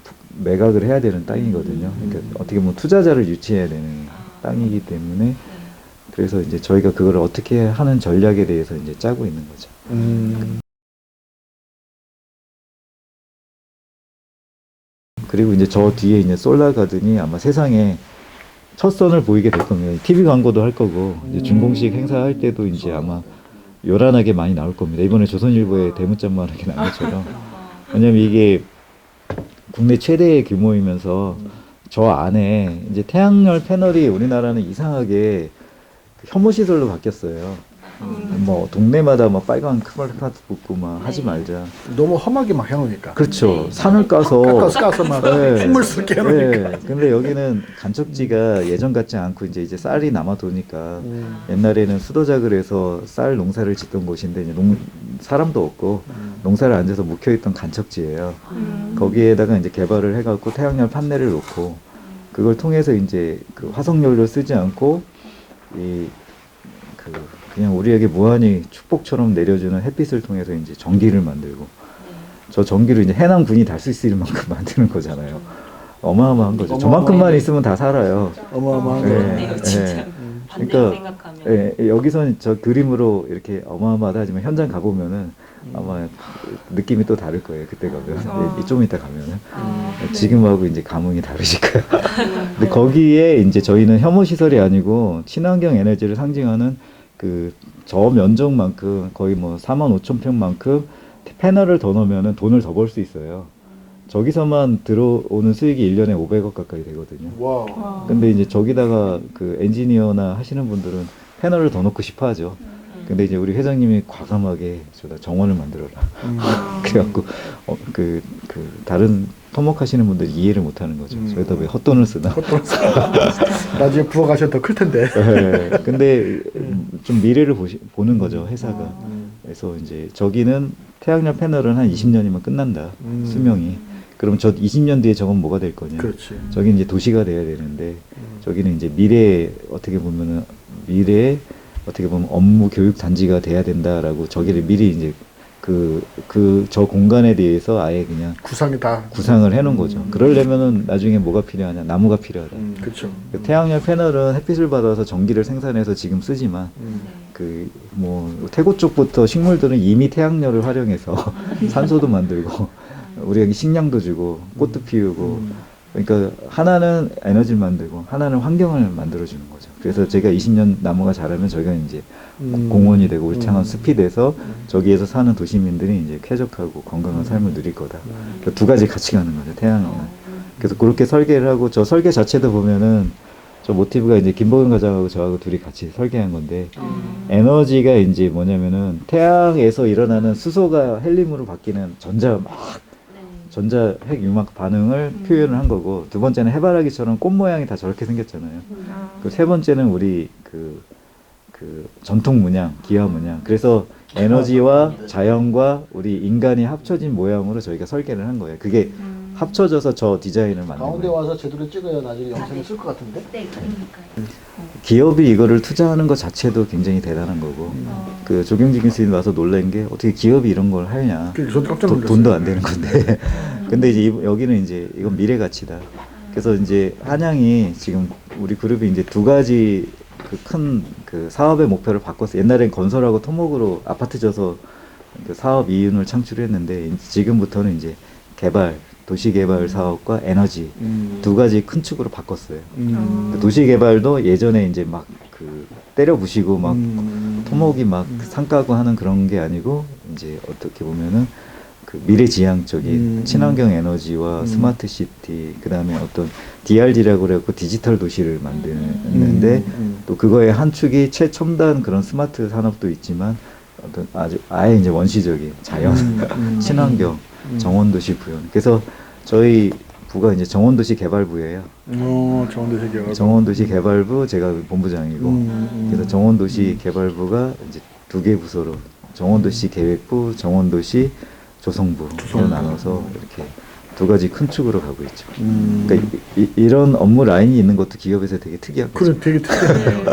매각을 해야 되는 땅이거든요. 그러니까 어떻게 보면 투자자를 유치해야 되는 땅이기 때문에 그래서 이제 저희가 그걸 어떻게 하는 전략에 대해서 이제 짜고 있는 거죠. 그리고 이제 저 뒤에 이제 솔라 가든이 아마 세상에 첫 선을 보이게 될 겁니다. TV 광고도 할 거고 이제 준공식 행사할 때도 이제 아마 요란하게 많이 나올 겁니다. 이번에 조선일보에 대문짝만하게 나온 것처럼. 왜냐면 이게 국내 최대의 규모이면서 저 안에 이제 태양열 패널이 우리나라는 이상하게 혐오 시설로 바뀌었어요. 뭐 동네마다 막 빨간 크발카드 붙고 막 하지 말자. 너무 험하게 막 해놓으니까. 그렇죠. 산을 까서 까서 막 네. 흉물스럽게 해놓으니까. 네. 근데 여기는 간척지가 예전 같지 않고 이제 쌀이 남아 도니까 옛날에는 수도작을 해서 쌀 농사를 짓던 곳인데 이제 사람도 없고 농사를 안 져서 묵혀있던 간척지예요. 거기에다가 이제 개발을 해갖고 태양열 판넬을 놓고 그걸 통해서 이제 그 화석연료 쓰지 않고 그냥 우리에게 무한히 축복처럼 내려주는 햇빛을 통해서 이제 전기를 만들고 저 전기를 이제 해남군이 달 수 있을 만큼 만드는 거잖아요. 어마어마한 거죠. 저만큼만 있으면 다 살아요. 어마어마한 거. 네, 네. 그러니까 여기서는 저 그림으로 이렇게 어마어마하다 하지만 현장 가보면은 아마 느낌이 또 다를 거예요. 그때 가면 좀 이따 가면은 지금하고 이제 감흥이 다르실 거예요. 근데 거기에 이제 저희는 혐오 시설이 아니고 친환경 에너지를 상징하는 그 저 면적만큼 거의 뭐 45,000평만큼 패널을 더 넣으면은 돈을 더 벌 수 있어요. 저기서만 들어오는 수익이 1년에 500억 가까이 되거든요. 와. 근데 이제 저기다가 그 엔지니어나 하시는 분들은 패널을 더 넣고 싶어 하죠. 근데 이제 우리 회장님이 과감하게 저다 정원을 만들어라. 그래갖고 다른 토목하시는 분들이 이해를 못하는 거죠. 저희다 왜 헛돈을 쓰나? 나중에 부어가셔도 더 클 텐데. 네, 근데 좀 미래를 보는 거죠 회사가. 그래서 이제 저기는 태양열 패널은 한 20년이면 끝난다 수명이. 그럼 저 20년 뒤에 저건 뭐가 될 거냐? 그렇지. 저기 이제 도시가 돼야 되는데 저기는 이제 미래에 어떻게 보면은 미래에 어떻게 보면 업무 교육 단지가 돼야 된다라고 저기를 미리 이제 저 공간에 대해서 아예 그냥 구상을 해놓은 거죠. 그러려면은 나중에 뭐가 필요하냐? 나무가 필요하다. 그렇죠. 태양열 패널은 햇빛을 받아서 전기를 생산해서 지금 쓰지만 태고 쪽부터 식물들은 이미 태양열을 활용해서 산소도 만들고 우리에게 식량도 주고 꽃도 피우고 그러니까 하나는 에너지를 만들고 하나는 환경을 만들어주는 거죠. 그래서 제가 20년 나무가 자라면 저희가 이제 공원이 되고 울창한 숲이 돼서 저기에서 사는 도시민들이 이제 쾌적하고 건강한 삶을 누릴 거다. 그러니까 두 가지 같이 가는 거죠. 태양은. 그래서 그렇게 설계를 하고 저 설계 자체도 보면은 저 모티브가 이제 김보경 과장하고 저하고 둘이 같이 설계한 건데 에너지가 이제 뭐냐면은 태양에서 일어나는 수소가 헬륨으로 바뀌는 전자 핵 융합 반응을 표현을 한 거고 두 번째는 해바라기처럼 꽃 모양이 다 저렇게 생겼잖아요. 그 세 번째는 우리 그 전통 문양, 기와 문양. 그래서 에너지와 자연과 우리 인간이 합쳐진 모양으로 저희가 설계를 한 거예요. 그게 합쳐져서 저 디자인을 만든 가운데 거예요. 와서 제대로 찍어야 나중에 영상에 쓸 것 같은데? 네, 그러니까요. 기업이 이거를 투자하는 것 자체도 굉장히 대단한 거고 그 조경진 교수님 와서 놀란 게 어떻게 기업이 이런 걸 하냐. 저도 깜짝 놀랐어요. 돈도 안 되는 건데. 근데 이제 여기는 이제 이건 미래 가치다. 그래서 이제 한양이 지금 우리 그룹이 이제 두 가지 그 큰 그 사업의 목표를 바꿨어요. 옛날엔 건설하고 토목으로 아파트 져서 그 사업 이윤을 창출했는데 지금부터는 이제 개발, 도시 개발 사업과 에너지 두 가지 큰 축으로 바꿨어요. 그 도시 개발도 예전에 이제 막 그 때려 부시고 막 토목이 막 상가고 하는 그런 게 아니고 이제 어떻게 보면은 그 미래지향적인 친환경 에너지와 스마트 시티, 그다음에 어떤 DRD라고 그래갖고 디지털 도시를 만드는데 또 그거의 한 축이 최첨단 그런 스마트 산업도 있지만 어떤 아주 아예 이제 원시적인 자연, 친환경, 정원도시 구현. 그래서 저희 부가 이제 정원도시 개발부예요. 정원도시 개발. 정원도시 개발부 제가 본부장이고 그래서 정원도시 개발부가 이제 두 개 부서로 정원도시 계획부, 정원도시 조성부로 나눠서 이렇게 두 가지 큰 축으로 가고 있죠. 그러니까 이런 업무 라인이 있는 것도 기업에서 되게 특이한 거죠. 그래, 되게 특이해요.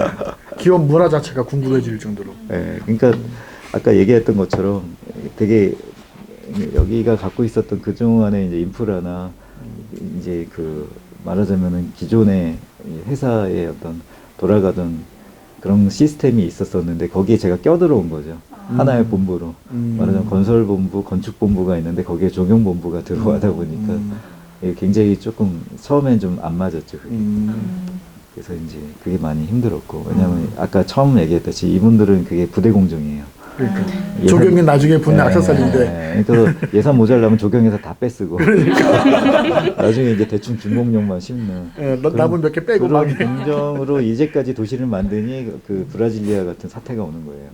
기업 문화 자체가 궁금해질 정도로. 네, 그러니까 아까 얘기했던 것처럼 되게 여기가 갖고 있었던 그동안의 이제 인프라나 이제 그 말하자면은 기존의 회사의 어떤 돌아가던 그런 시스템이 있었었는데 거기에 제가 껴들어온 거죠. 하나의 본부로. 말하자면 건설본부, 건축본부가 있는데 거기에 조경본부가 들어가다 보니까 이게 굉장히 조금 처음엔 좀 안 맞았죠. 그게. 그래서 이제 그게 많이 힘들었고 왜냐하면 아까 처음 얘기했듯이 이분들은 그게 부대 공정이에요. 그러니까 조경이 나중에 붙는 악세사리인데. 그래서 예산 모자라면 조경에서 다 빼쓰고 나중에 이제 대충 준공용만 심는 남은 몇 개 빼고 그런 막. 공정으로 이제까지 도시를 만드니 그 브라질리아 같은 사태가 오는 거예요.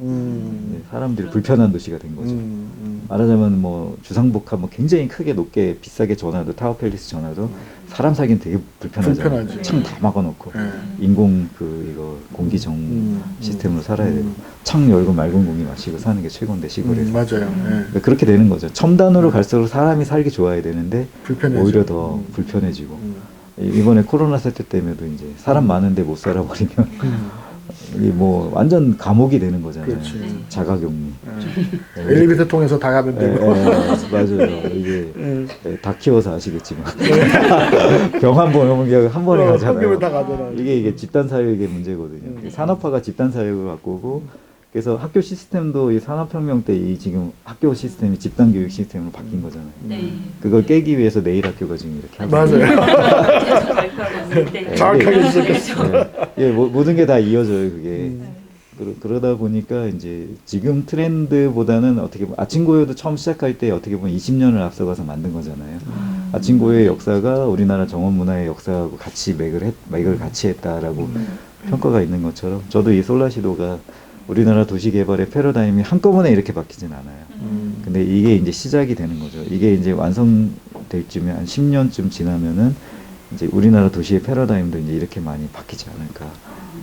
이제 사람들이 불편한 도시가 된 거죠. 말하자면 뭐 주상복합 뭐 굉장히 크게 높게 비싸게 전화도 타워팰리스 전화도 사람 살기는 되게 불편하잖아요. 불편하지. 창 다 막아놓고 네. 인공 그 이거 공기 정 시스템으로 살아야 되고 창 열고 맑은 공기 마시고 사는 게 최고인데 시골에서. 맞아요. 그러니까 그렇게 되는 거죠. 첨단으로 갈수록 사람이 살기 좋아야 되는데 불편해지고. 오히려 더 불편해지고 이번에 코로나 사태 때문에도 이제 사람 많은데 못 살아버리면 이게 뭐 완전 감옥이 되는 거잖아요. 그렇지. 자가격리. 엘리베이터 통해서 다 가면 되고. 맞아요. 이게 다 키워서 아시겠지만 병 한 번 오면 한 번에 한 가잖아요. 병에 다 가잖아. 이게 집단 사육의 문제거든요. 산업화가 집단 사육을 갖고 오고 그래서 학교 시스템도 이 산업혁명 때 이 지금 학교 시스템이 집단 교육 시스템으로 바뀐 거잖아요. 네. 그걸 깨기 위해서 내일 학교가 지금 이렇게 하고 맞아요. 계속 발표하고 있을 때. 정확하게 지적했어. 예, 모든 게 다 이어져요, 그게. 그러다 보니까 이제 지금 트렌드보다는 어떻게 보면 아침고요도 처음 시작할 때 어떻게 보면 20년을 앞서가서 만든 거잖아요. 아침고요의 역사가 우리나라 정원 문화의 역사하고 같이 맥을 같이 했다라고 평가가 있는 것처럼 저도 이 솔라시도가 우리나라 도시 개발의 패러다임이 한꺼번에 이렇게 바뀌진 않아요. 근데 이게 이제 시작이 되는 거죠. 이게 이제 완성될 쯤에 한 10년쯤 지나면은 이제 우리나라 도시의 패러다임도 이제 이렇게 많이 바뀌지 않을까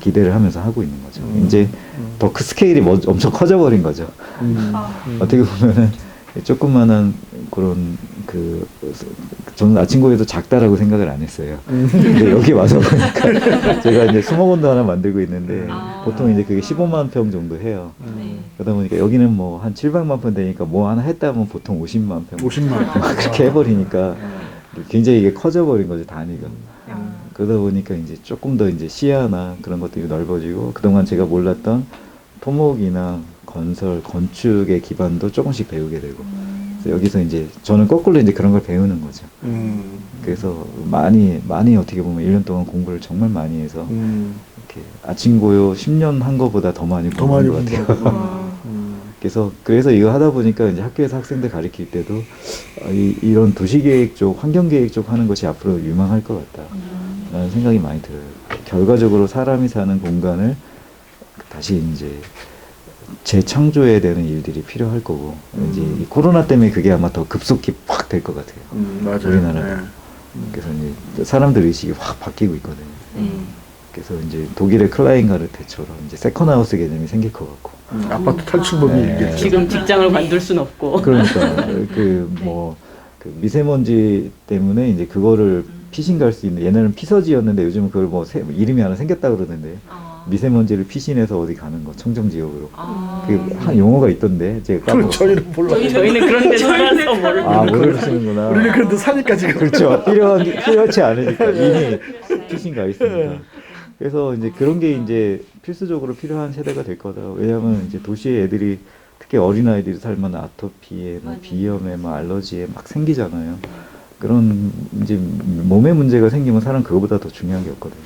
기대를 하면서 하고 있는 거죠. 이제 더 그 스케일이 엄청 커져버린 거죠. 어떻게 보면은 조그만한 그런 저는 아침고에도 작다라고 생각을 안 했어요. 근데 여기 와서 보니까 제가 이제 수목원도 하나 만들고 있는데 보통 이제 그게 15만 평 정도 해요. 그러다 보니까 여기는 뭐 한 700만 평 되니까 뭐 하나 했다면 보통 50만 평. 50만 평. 그렇게 해버리니까 굉장히 이게 커져버린 거죠, 단위가. 그러다 보니까 이제 조금 더 이제 시야나 그런 것들이 넓어지고 그동안 제가 몰랐던 토목이나 건설, 건축의 기반도 조금씩 배우게 되고 그래서 여기서 이제 저는 거꾸로 이제 그런 걸 배우는 거죠. 그래서 많이 어떻게 보면 1년 동안 공부를 정말 많이 해서 이렇게 아침고요 10년 한 거보다 더 많이 공부한 것 같아요. 그래서 이거 하다 보니까 이제 학교에서 학생들 가르칠 때도 이런 도시계획 쪽, 환경계획 쪽 하는 것이 앞으로 유망할 것 같다라는 생각이 많이 들어요. 결과적으로 사람이 사는 공간을 다시 이제 재창조해야 되는 일들이 필요할 거고 이제 이 코로나 때문에 그게 아마 더 급속히 확 될 것 같아요. 맞아요. 우리나라도. 그래서 이제 사람들 의식이 확 바뀌고 있거든요. 그래서 이제 독일의 클라인가르테처럼 이제 세컨하우스 개념이 생길 것 같고. 아파트 탈출법이 일겠죠. 지금 직장을 관둘 순 없고. 그러니까 그 미세먼지 때문에 이제 그거를 피신 갈 수 있는 옛날에는 피서지였는데 요즘은 그걸 뭐 이름이 하나 생겼다 그러던데 미세먼지를 피신해서 어디 가는 거 청정 지역으로 그 한 용어가 있던데 제가 그럼 까먹었어요. 저희는 몰라요. 저희는 그런데 살아서 몰라. 모르시는구나. 우리는 그런데 사니까 지금. 그렇죠. 필요하지 않으니까 이미 피신 가 있으니까. 그래서 이제 그런 게 이제 필수적으로 필요한 세대가 될 거다. 왜냐하면 이제 도시의 애들이 특히 어린 아이들이 살면 아토피에, 뭐 비염에, 뭐 알러지에 막 생기잖아요. 그런 이제 몸에 문제가 생기면 사람 그거보다 더 중요한 게 없거든요.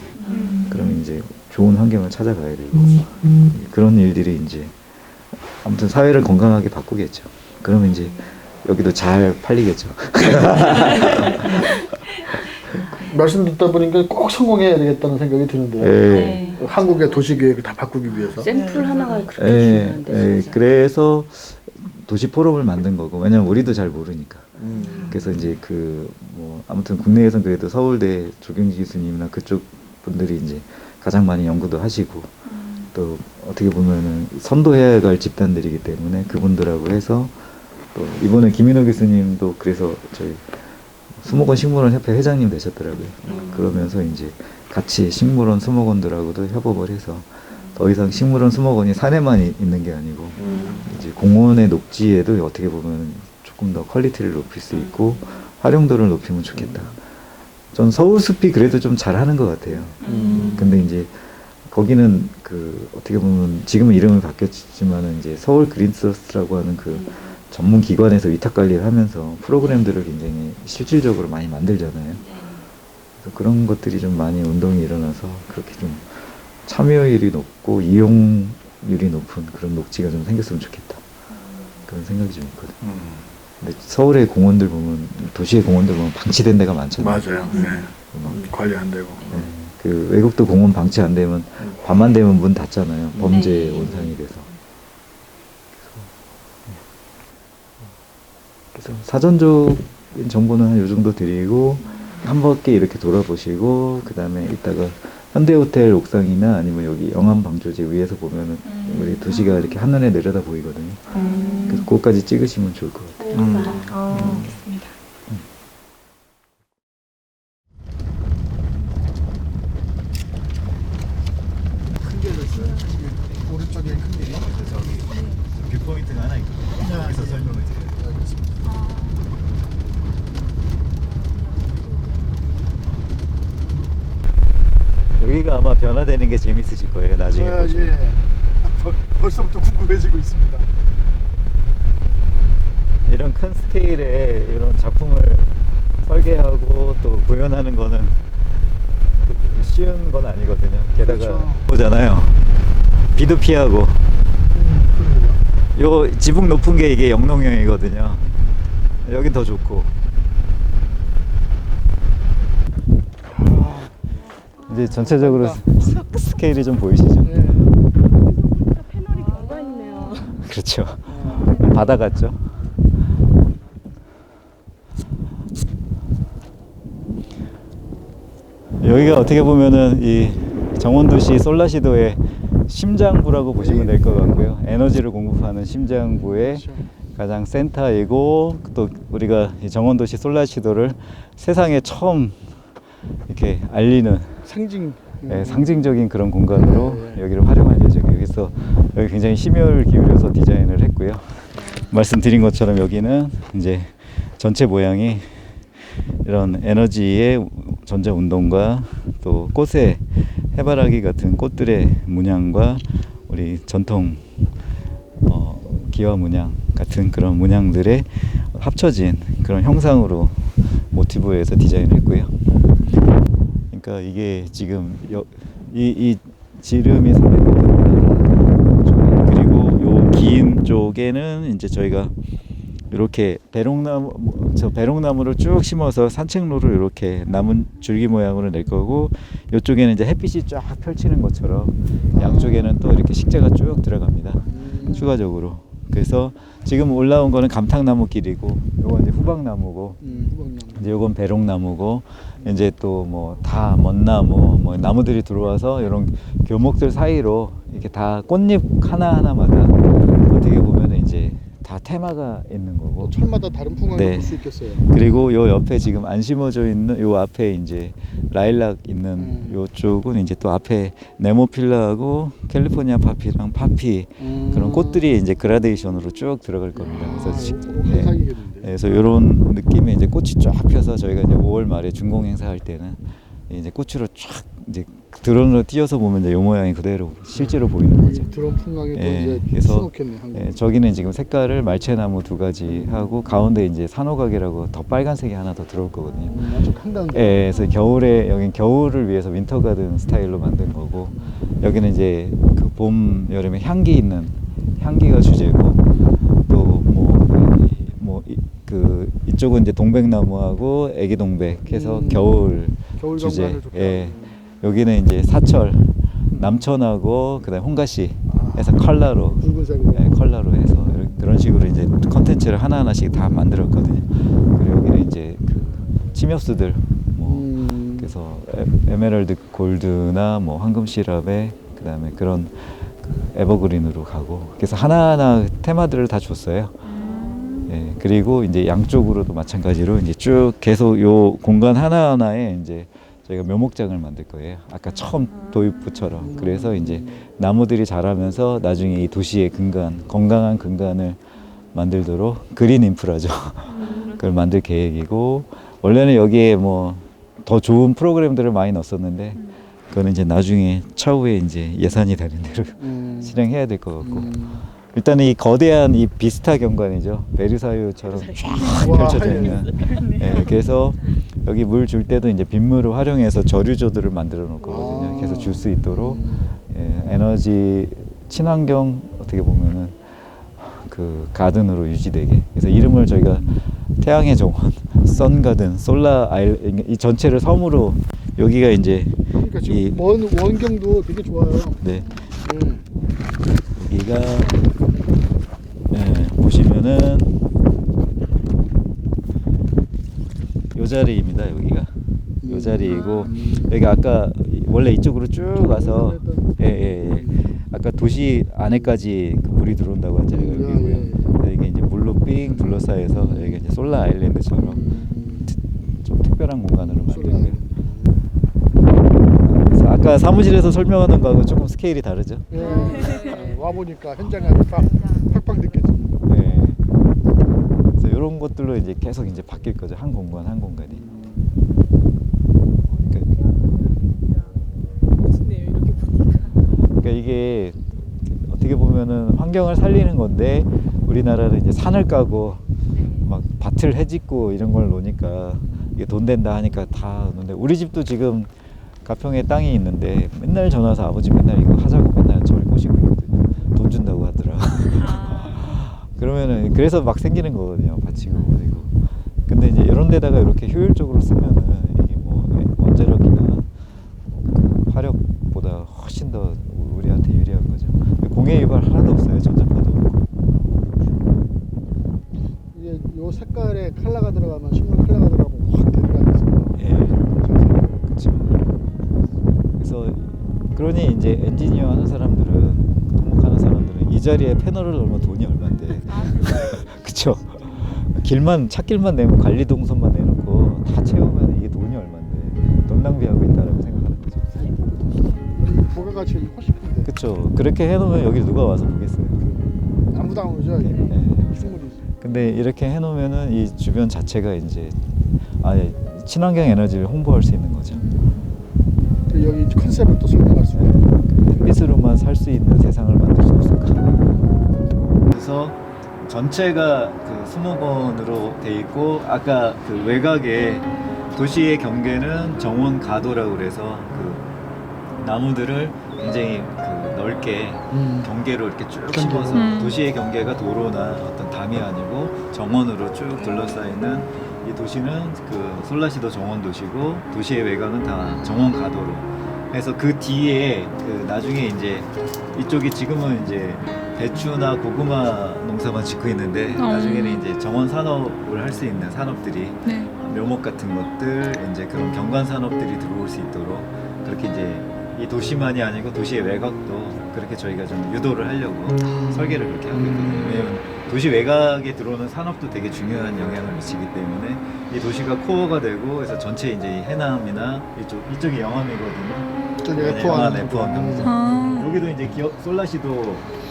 그러면 이제 좋은 환경을 찾아가야 되고 그런 일들이 이제 아무튼 사회를 건강하게 바꾸겠죠. 그러면 이제 여기도 잘 팔리겠죠. 말씀 듣다 보니까 꼭 성공해야 되겠다는 생각이 드는데요. 예. 한국의 도시계획을 다 바꾸기 위해서. 샘플 하나가 그렇게 예, 중요한데. 예, 그래서 도시 포럼을 만든 거고, 왜냐면 우리도 잘 모르니까. 음. 그래서 이제 그 뭐 아무튼 국내에선 그래도 서울대 조경지 교수님이나 그쪽 분들이 이제 가장 많이 연구도 하시고 또 어떻게 보면은 선도해야 할 집단들이기 때문에 그분들하고 해서 또 이번에 김인호 교수님도 그래서 저희 수목원 식물원 협회 회장님 되셨더라고요. 그러면서 이제 같이 식물원 수목원들하고도 협업을 해서 더 이상 식물원 수목원이 산에만 있는 게 아니고 이제 공원의 녹지에도 어떻게 보면 조금 더 퀄리티를 높일 수 있고 활용도를 높이면 좋겠다. 전 서울숲이 그래도 좀 잘하는 것 같아요. 근데 이제 거기는 그 어떻게 보면 지금은 이름이 바뀌었지만은 이제 서울 그린서스라고 하는 그 전문 기관에서 위탁 관리를 하면서 프로그램들을 굉장히 실질적으로 많이 만들잖아요. 그래서 그런 것들이 좀 많이 운동이 일어나서 그렇게 좀 참여율이 높고 이용률이 높은 그런 녹지가 좀 생겼으면 좋겠다. 그런 생각이 좀 있거든요. 근데 서울의 공원들 보면, 도시의 공원들 보면 방치된 데가 많잖아요. 맞아요. 네. 관리 안 되고. 네. 그 외국도 공원 방치 안 되면 밤만 되면 문 닫잖아요. 범죄 온상이 돼서. 그래서 사전적인 정보는 한 요 정도 드리고 한 바퀴 이렇게 돌아보시고 그 다음에 이따가 현대호텔 옥상이나 아니면 여기 영암방조제 위에서 보면은 우리 도시가 이렇게 한눈에 내려다 보이거든요. 그래서 그거까지 찍으시면 좋을 것 같아요. 알겠습니다. 큰 길로 있어요. 오른쪽에 큰 길이. 뷰포인트가 하나 있거든요. 여기서 설명을 드려요. 여기가 아마 변화되는 게 재밌으실 거예요. 나중에 보시면. 예. 벌써부터 궁금해지고 있습니다. 이런 큰 스케일의 이런 작품을 설계하고 또 구현하는 거는 쉬운 건 아니거든요. 게다가 그렇죠. 보잖아요. 비도 피하고 요 지붕 높은 게 이게 영농형이거든요. 여긴 더 좋고. 이제 전체적으로 스케일이 좀 보이시죠? 패널이 뭐가 있네요. 그렇죠. 바다 같죠? 여기가 어떻게 보면은 이 정원도시 솔라시도의 심장부라고 보시면 될 것 같고요. 에너지를 공급하는 심장부의 가장 센터이고 또 우리가 이 정원도시 솔라시도를 세상에 처음 이렇게 알리는 상징. 상징적인 그런 공간으로 여기를 활용할 예정이에요. 그래서 여기 굉장히 심혈을 기울여서 디자인을 했고요. 말씀드린 것처럼 여기는 이제 전체 모양이 이런 에너지의 전자 운동과 또 꽃의 해바라기 같은 꽃들의 문양과 우리 전통 기와 문양 같은 그런 문양들의 합쳐진 그런 형상으로 모티브에서 디자인을 했고요. 그러니까 이게 지금 이 지름이 300m입니다. 그리고 요 긴 쪽에는 이제 저희가 이렇게 배롱나무를 쭉 심어서 산책로를 이렇게 나무 줄기 모양으로 낼 거고, 이쪽에는 이제 햇빛이 쫙 펼치는 것처럼 양쪽에는 또 이렇게 식재가 쭉 들어갑니다. 추가적으로. 그래서 지금 올라온 거는 감탕나무 길이고, 요건 이제 후박나무고, 이제 요건 배롱나무고, 이제 또 뭐 다 먼나무, 뭐 나무들이 들어와서 이런 교목들 사이로 이렇게 다 꽃잎 하나하나마다 어떻게 보면 이제 다 테마가 있는 거고. 철마다 다른 풍광을 네. 볼 수 있겠어요. 그리고 요 옆에 지금 안 심어져 있는 요 앞에 이제 라일락 있는 요쪽은 이제 또 앞에 네모필라하고 캘리포니아 파피랑 파피 그런 꽃들이 이제 그라데이션으로 쭉 들어갈 겁니다. 그래서 네. 환상이겠는데. 그래서 이런 느낌의 이제 꽃이 쫙 펴서 저희가 이제 5월 말에 준공 행사할 때는 이제 꽃으로 쫙 이제 드론으로 띄어서 보면 이제 요 모양이 그대로 실제로 보이는 거죠. 드론 풍광에 또 예, 이제 그래서 수놓겠네 한국. 예, 저기는 지금 색깔을 말채나무 2가지 하고 가운데 이제 산호각이라고 더 빨간색이 하나 더 들어올 거거든요. 아주 한가운데. 예, 그래서 겨울에 여긴 겨울을 위해서 윈터 가든 스타일로 만든 거고 여기는 이제 그 봄 여름에 향기 있는 향기가 주제고 또 뭐 그 이쪽은 이제 동백나무하고 애기 동백해서 겨울 겨울 주제. 경관을 좋게 예. 하는. 여기는 이제 사철 남천하고 그다음 홍가시 해서 컬러로 붉은색으로. 예, 컬러로 해서 그런 식으로 이제 컨텐츠를 하나하나씩 다 만들었거든요. 그리고 여기는 이제 그 침엽수들 뭐 그래서 에메랄드 골드나 뭐 황금 시럽에 그다음에 그런 그 에버그린으로 가고 그래서 하나하나 테마들을 다 줬어요. 예, 그리고 이제 양쪽으로도 마찬가지로 이제 쭉 계속 요 공간 하나하나에 이제 저희가 묘목장을 만들 거예요. 아까 처음 도입부처럼. 그래서 이제 나무들이 자라면서 나중에 이 도시의 근간, 건강한 근간을 만들도록 그린 인프라죠. 그걸 만들 계획이고 원래는 여기에 뭐 더 좋은 프로그램들을 많이 넣었었는데 그거는 이제 나중에 차후에 이제 예산이 되는 대로 실행해야 될 것 같고 일단은 이 거대한 이 비스타 경관이죠. 베르사유처럼 쫙 펼쳐져 있는. 예, 그래서 여기 물 줄 때도 이제 빗물을 활용해서 저류조들을 만들어 놓을 거거든요. 그래서 줄 수 있도록 예, 에너지 친환경 어떻게 보면은 그 가든으로 유지되게. 그래서 이름을 저희가 태양의 정원, 선가든, 솔라 아일 이 전체를 섬으로 여기가 이제 그러니까 지금 이- 원경도 되게 좋아요. 네. 여기가 네, 보시면은 요 자리입니다. 여기가 요 자리이고 여기 아까 원래 이쪽으로 쭉 와서 예. 아까 도시 안에까지 그 물이 들어온다고 했잖아요. 여기고요. 이게 이제 물로 삥 둘러싸여서 여기가 이제 솔라 아일랜드처럼 좀 특별한 공간으로 만든 거예요. 그래서 아까 사무실에서 설명하는 거하고 조금 스케일이 다르죠. 와 보니까 현장감이 팍팍 느껴져. 네. 그래서 이런 것들로 이제 계속 이제 바뀔 거죠. 한 공간 한 공간이. 멋있네요 이렇게 보니까. 그러니까 이게 어떻게 보면은 환경을 살리는 건데 우리나라는 이제 산을 까고 막 밭을 해짓고 이런 걸 놓으니까 이게 돈 된다 하니까 다 놓는데 우리 집도 지금 가평에 땅이 있는데 맨날 전화 와서 아버지 맨날 이거 하자고 맨날 저를 꼬시고 있거든요. 돈 준다고 하더라. 그러면은 그래서 막 생기는 거거든요. 밭이고 그리고 근데 이제 이런 데다가 이렇게 효율적으로 쓰면은 이게 뭐 원자력이나 그 화력보다 훨씬 더 우리한테 유리한 거죠. 공해 유발 하나도 없어요. 전자파도 없고. 이게 요 색깔에 컬러가 들어가면 식물 컬러가 들어가면 확 들어가면서. 예. 그렇죠. 그래서 그러니 이제 엔지니어 하는 사람들은 토목하는 사람들은 이 자리에 패널을 넣으면 돈이 얼마인데. 그쵸? 길만 찻길만 내면 관리 동선만 내놓고 다 채우면 이게 돈이 얼마인데 돈 낭비하고 있다라고 생각하는 거죠. 부가 가치가 훨씬 큰데. 그쵸? 그렇게 해놓으면 여기 누가 와서 보겠어요. 아무도 안 오죠. 이게. 식물이. 근데 이렇게 해놓으면은 이 주변 자체가 이제 아예 친환경 에너지를 홍보할 수 있는 거죠. 여기 컨셉을 또 설명할 수 있고. 햇빛으로만 살 수 있는 세상을 만들 수 없을까? 그래서 전체가 그 수목원으로 돼 있고 아까 그 외곽에 도시의 경계는 정원 가도라고 그래서 그 나무들을 굉장히 그 넓게 경계로 이렇게 쭉 심어서 도시의 경계가 도로나 어떤 담이 아니고 정원으로 쭉 둘러싸이는 이 도시는 그 솔라시도 정원 도시고 도시의 외곽은 다 정원 가도로 해서 그 뒤에 그 나중에 이제 이쪽이 지금은 이제 배추나 고구마 농사만 짓고 있는데 나중에는 이제 정원 산업을 할 수 있는 산업들이 묘목 같은 것들 이제 그런 경관 산업들이 들어올 수 있도록 그렇게 이제 이 도시만이 아니고 도시의 외곽도 그렇게 저희가 좀 유도를 하려고 설계를 그렇게 하고 있거든요. 왜냐면 도시 외곽에 들어오는 산업도 되게 중요한 영향을 미치기 때문에 이 도시가 코어가 되고 그래서 전체 이제 해남이나 이쪽이 영암이거든요. 저기 영암 F1 F1 경기장. 여기도 이제 기업 솔라시도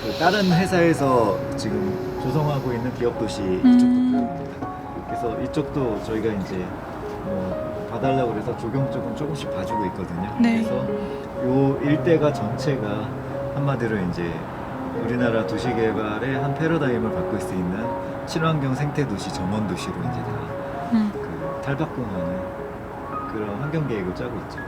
그 다른 회사에서 지금 조성하고 있는 기업 도시 이쪽도 보입니다. 그래서 이쪽도 저희가 이제 뭐 봐달라고 그래서 조경 쪽은 조금씩 봐주고 있거든요. 네. 그래서 요 일대가 전체가 한마디로 이제 우리나라 도시 개발의 한 패러다임을 바꿀 수 있는 친환경 생태 도시 전원 도시로 이제 다 음. 그 탈바꿈하는 그런 환경 계획을 짜고 있죠.